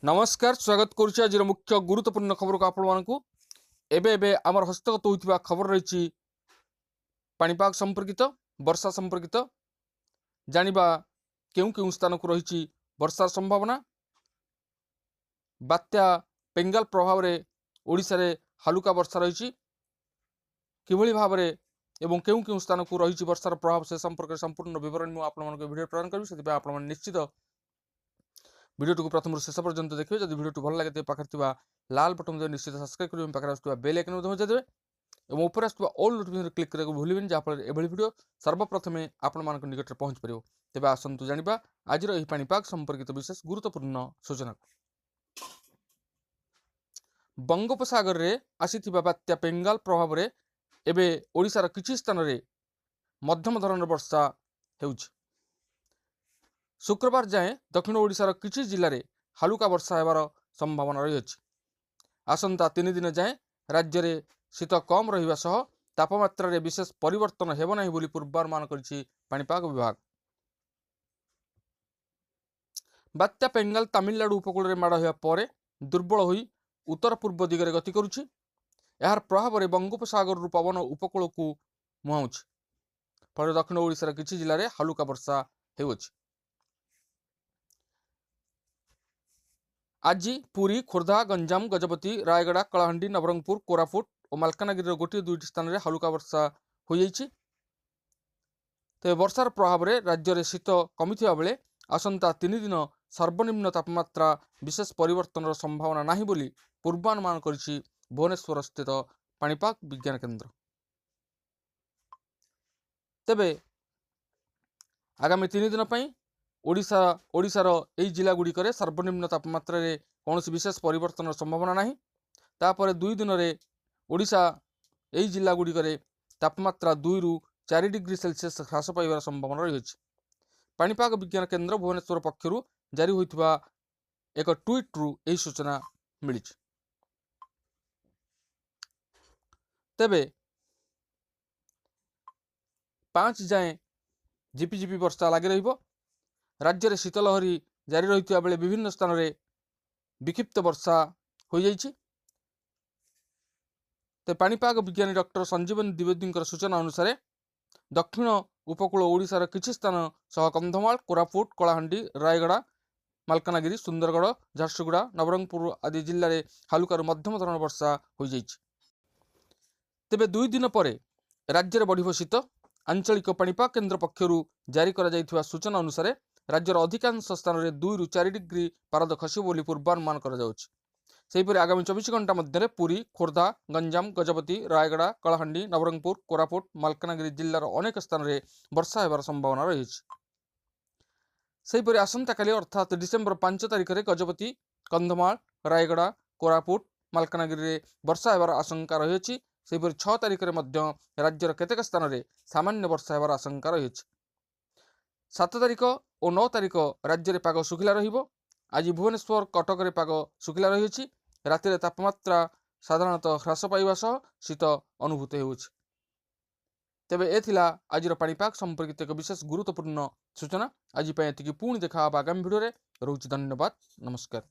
नमस्कार स्वागत करुच्ची आज मुख्य गुरुत्वपूर्ण खबर को आपण मानकु एबे आमर हस्तगत होइतिबा खबर रही पाणीपाग संपर्कित वर्षा संपर्कित जानिबा केउ केउ स्थान को रही वर्षा संभावना बात्या पेंगाल प्रभाव रे ओडिसा रे हालुका वर्षा रही किभली भाव रे एवं केउ केउ स्थान को रही वर्षार प्रभाव से संपर्क संपूर्ण विवरण मु आपण मानको वीडियो प्रदान करिसि सेति आपण निश्चित वीडियो को प्रथम शेष पर्यंत देखिए जब वीडियो भल लगे पाखे लाल बटन निश्चित सब्सक्राइब करेंगे पाखे आसुवा बेल आइकन बजाइदेवे और ऊपर आसुवा ऑल नोटिफिकेशन क्लिक करने भूलें जहाँफल एभली वीडियो सर्वप्रथम आपण मान निकट में पहुँच पार तेज आसतु जाना आज पाणीपाग संपर्कित विशेष गुरुत्वपूर्ण सूचना बंगोपसागर में आसी बात्या पेंगाल प्रभाव में एवं ओडिशार किछि स्थान में मध्यम धरण वर्षा हो शुक्रवार जाए दक्षिण ओडिशार किछि जिले में हालुका वर्षा होवार संभावना रही अछि। आसंता 3 दिन जाए राज्य में शीत कम रहिबा सह तापमात्रा रे विशेष परिवर्तन हेबो नाही बोली पूर्वानुमान करिछि पाणीपाग विभाग। बात्या पेंगाल तमिलनाडु उपकूल रे माड़ होया परे दुर्बल होई उत्तर पूर्व दिगरे गति करुछि। यार प्रभाव रे बंगोपसागर पवन उपकूल को मुहाउछि फल दक्षिण ओडिशार किछि जिले में हालुका वर्षा हेउछि। आज पुरी खोर्धा गंजाम गजपति रायगड़ा कलाहांडी नवरंगपुर कोरापुट और मालकानगिरी गोटे दुईटी स्थान में हालुका वर्षा हो जाइछि। तेज वर्षार प्रभाव में राज्य में शीत कमी बेले आसंता 3 दिन सर्वनिम्न तापमात्रा विशेष परिवर्तन संभावना नहीं बोली पूर्वानुमान करिछि भुवनेश्वर स्थित पाणीपाग विज्ञान केन्द्र। तेबे आगामी 3 दिन पई ओडिशार एई जिला गुड़िक सर्वनिम्न तापमात्रा रे कौन विशेष परिवर्तन संभावना नहीं। तापर 2 दिन में ओडिशा एई जिला गुड़िक तापमात्रा 2 रु 4 डिग्री सेल्सियस ह्रास पाइबार संभावना रही है। पाणीपाग विज्ञान केन्द्र भुवनेश्वर पक्षर जारी होइतिबा एक ट्वीट रु एही सूचना मिली। तेबे 5 जाए झिपिझिपि वर्षा लगी रहिबो। राज्य में शीतलहरी जारी रही बेले विभिन्न स्थान में विक्षिप्त वर्षा हो जाइछि। तो पाणीपाग विज्ञानी डॉक्टर संजीवन द्विवेदी सूचना अनुसार दक्षिण उपकूल ओडिशार किछि स्थान सह कंधमाल कोरापुट कलाहांडी रायगड़ा मालकानगिरी सुंदरगढ़ झारसुगुड़ा नवरंगपुर आदि जिले में हालुकार मध्यम धरण वर्षा हो जाइछि। तेबे 2 दिन पर राज्य में बढ़िबो शीत। आंचलिक पाणीपाग केन्द्र पक्षर जारी करा जाइथिबा सूचना अनुसार राज्यर अधिकांश स्थान में 2 रु 4 डिग्री पारद खसिबो बोली पूर्वानुमान करा जाउछि। सेहिपरि आगामी 24 घंटा मध्य पुरी खोर्धा गंजाम गजपति रायगड़ा कलाहांडी नवरंगपुर कोरापुट मालकानगिरी जिल्लार अनेक स्थान में वर्षा होबार संभावना रही है। सेहिपरि आसंता काली अर्थात डिसेम्बर 5 तारिख में गजपति कंधमाल रायगड़ा कोरापुट मालकानगिरी वर्षा होबार आशंका रही है। सेहिपरि 6 तारिख में राज्यर केतेक स्थान में सामान्य वर्षा होबार आशंका रही है। 7 तारिख और 9 तारिख राज्य में पाग शुखिला रहिबो। आज भुवनेश्वर कटक रे पाग शुखिला रही है। राति तापमात्रा साधारणतः ह्रास पाइबा सह शीत अनुभूत होउछि। तेबे एथिला आजिर पाणीपाग संपर्कित एक विशेष गुरुत्वपूर्ण सूचना। आज एतिकी पुणी देखा आगामी भिडियो रे। रहुछि धन्यवाद नमस्कार।